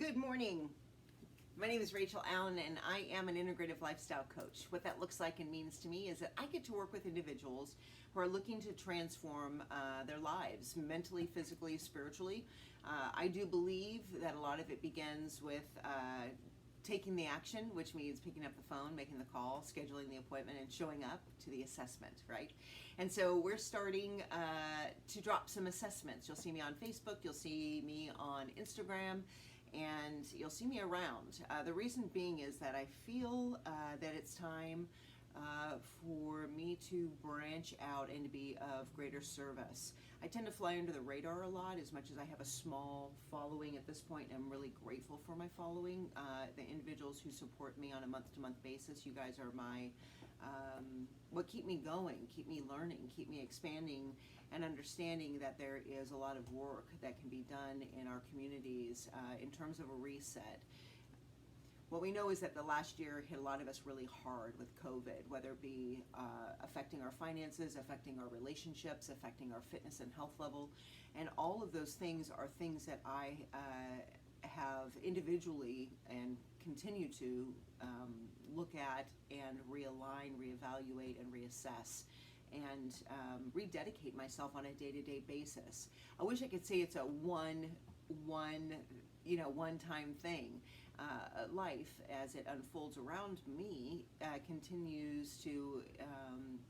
Good morning. My name is Rachel Allen and I am an integrative lifestyle coach. What that looks like and means to me is that I get to work with individuals who are looking to transform their lives mentally, physically, spiritually. I do believe that a lot of it begins with taking the action, which means picking up the phone, making the call, scheduling the appointment, and showing up to the assessment, right? And so we're starting to drop some assessments. You'll see me on Facebook, you'll see me on Instagram, and you'll see me around. The reason being is that I feel that it's time for me to branch out and to be of greater service. I tend to fly under the radar a lot as much as I have a small following at this point. I'm really grateful for my following. The individuals who support me on a month-to-month basis, you guys are my what keep me going, keep me learning, keep me expanding and understanding that there is a lot of work that can be done in our communities in terms of a reset. What we know is that the last year hit a lot of us really hard with COVID, whether it be affecting our finances, affecting our relationships, affecting our fitness and health level. And all of those things are things that I have individually and continue to look at and realign, reevaluate, and reassess and rededicate myself on a day-to-day basis. I wish I could say it's a one-time thing. Life, as it unfolds around me, continues to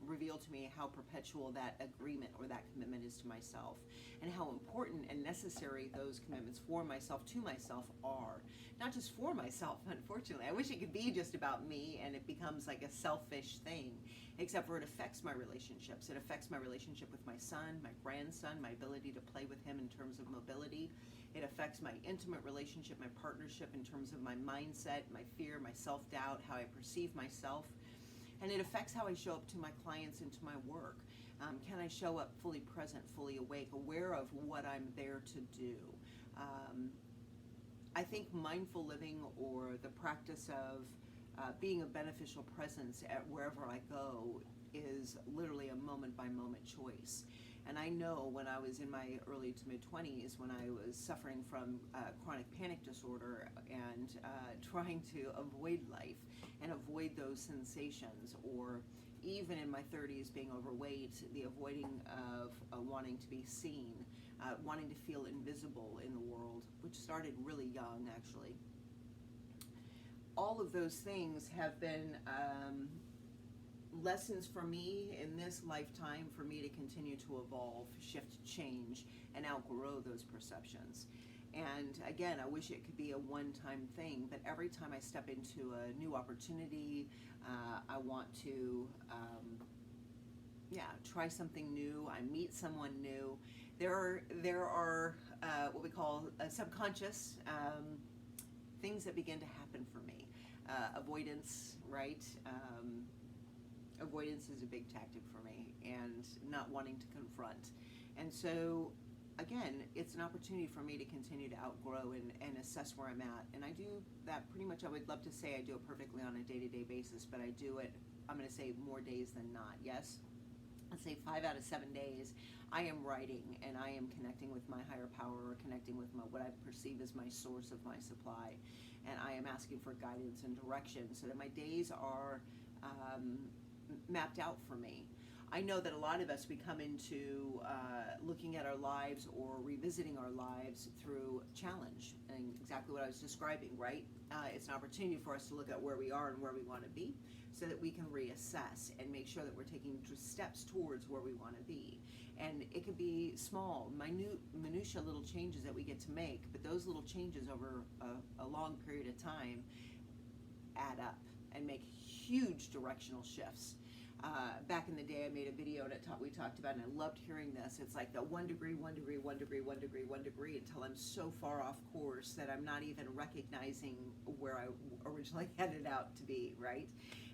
reveal to me how perpetual that agreement or that commitment is to myself, and how important and necessary those commitments for myself, to myself, are. Not just for myself, unfortunately. I wish it could be just about me and it becomes like a selfish thing, except for it affects my relationships. It affects my relationship with my son, my grandson, my ability to play with him in terms of mobility. It affects my intimate relationship, my partnership in terms of my mindset, my fear, my self-doubt, how I perceive myself. And it affects how I show up to my clients and to my work. Can I show up fully present, fully awake, aware of what I'm there to do? I think mindful living, or the practice of being a beneficial presence at wherever I go, is literally a moment-by-moment choice. And I know when I was in my early to mid-20s, when I was suffering from chronic panic disorder and trying to avoid life and avoid those sensations, or even in my 30s being overweight, the avoiding of wanting to be seen, wanting to feel invisible in the world, which started really young actually. All of those things have been lessons for me in this lifetime for me to continue to evolve, shift, change, and outgrow those perceptions. And again, I wish it could be a one-time thing, but every time I step into a new opportunity, I want to try something new. I meet someone new. There are what we call subconscious things that begin to happen for me. Avoidance, right? Avoidance is a big tactic for me, and not wanting to confront. And so, again, it's an opportunity for me to continue to outgrow and assess where I'm at. And I do that pretty much, I would love to say I do it perfectly on a day-to-day basis, but I do it, I'm going to say, more days than not. Yes? Let's say 5 out of 7 days, I am writing and I am connecting with my higher power, or connecting with what I perceive as my source of my supply. And I am asking for guidance and direction so that my days are mapped out for me. I know that a lot of us, we come into looking at our lives or revisiting our lives through challenge, and exactly what I was describing, right? It's an opportunity for us to look at where we are and where we want to be, so that we can reassess and make sure that we're taking steps towards where we want to be. And it could be small, minutiae little changes that we get to make, but those little changes over a long period of time add up and make huge directional shifts. Back in the day, I made a video and we talked about it, and I loved hearing this. It's like the 1 degree, 1 degree, 1 degree, 1 degree, 1 degree, until I'm so far off course that I'm not even recognizing where I originally headed out to be, right?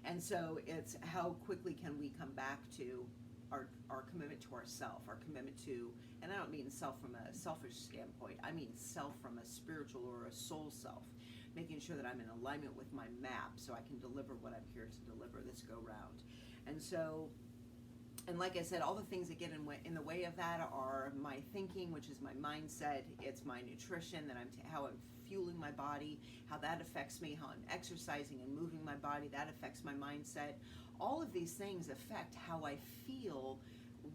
And so it's how quickly can we come back to our commitment to ourself, our commitment to, and I don't mean self from a selfish standpoint, I mean self from a spiritual or a soul self, making sure that I'm in alignment with my map so I can deliver what I'm here to deliver this go round. And so And like I said, all the things that get in the way of that are my thinking, which is my mindset. It's my nutrition, how I'm fueling my body, how that affects me, how I'm exercising and moving my body, that affects my mindset. All of these things affect how I feel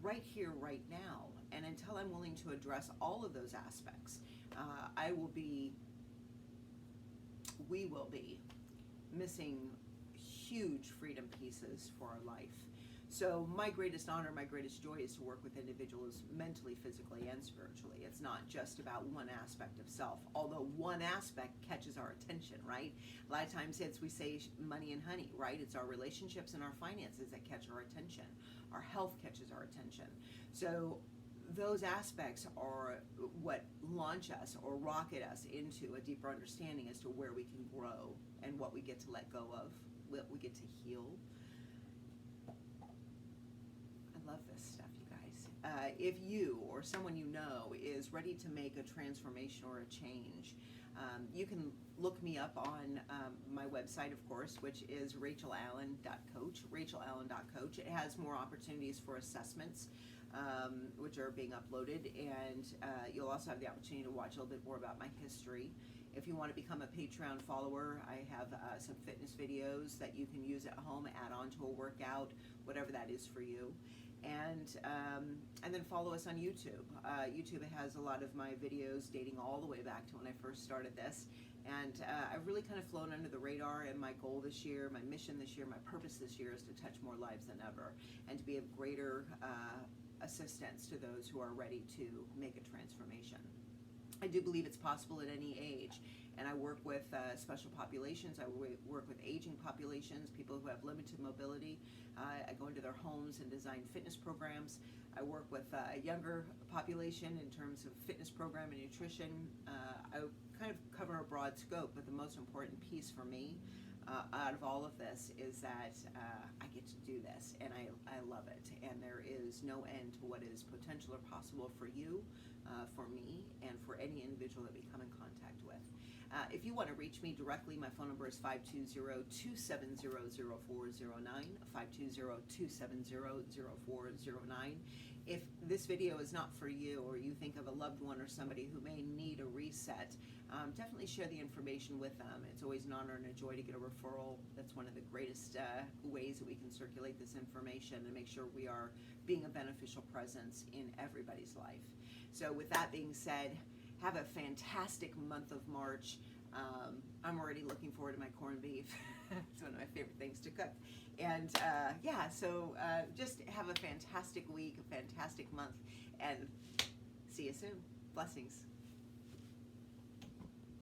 right here, right now. And until I'm willing to address all of those aspects, we will be missing huge freedom pieces for our life. So my greatest honor, my greatest joy is to work with individuals mentally, physically, and spiritually. It's not just about one aspect of self, although one aspect catches our attention, right? A lot of times we say money and honey, right? It's our relationships and our finances that catch our attention. Our health catches our attention. So those aspects are what launch us or rocket us into a deeper understanding as to where we can grow and what we get to let go of, what we get to heal. I love this stuff, you guys. If you or someone you know is ready to make a transformation or a change, you can look me up on my website, of course, which is rachelallen.coach, rachelallen.coach. It has more opportunities for assessments, which are being uploaded, and you'll also have the opportunity to watch a little bit more about my history. If you want to become a Patreon follower, I have some fitness videos that you can use at home, add on to a workout, whatever that is for you. And then follow us on YouTube. YouTube has a lot of my videos dating all the way back to when I first started this. And I've really kind of flown under the radar, and my goal this year, my mission this year, my purpose this year is to touch more lives than ever and to be of greater assistance to those who are ready to make a transformation. I do believe it's possible at any age, and I work with special populations. I work with aging populations, people who have limited mobility. I go into their homes and design fitness programs. I work with a younger population in terms of fitness program and nutrition. I kind of cover a broad scope, but the most important piece for me out of all of this is that I get to do this, and I love it. And there is no end to what is potential or possible for you, for me, and for any individual that we come in contact with. If you want to reach me directly, my phone number is 520-270-0409, 520-270-0409. If this video is not for you, or you think of a loved one or somebody who may need a reset, definitely share the information with them. It's always an honor and a joy to get a referral. That's one of the greatest ways that we can circulate this information and make sure we are being a beneficial presence in everybody's life. So with that being said, have a fantastic month of March. I'm already looking forward to my corned beef. It's one of my favorite things to cook. And so just have a fantastic week, a fantastic month, and see you soon. Blessings.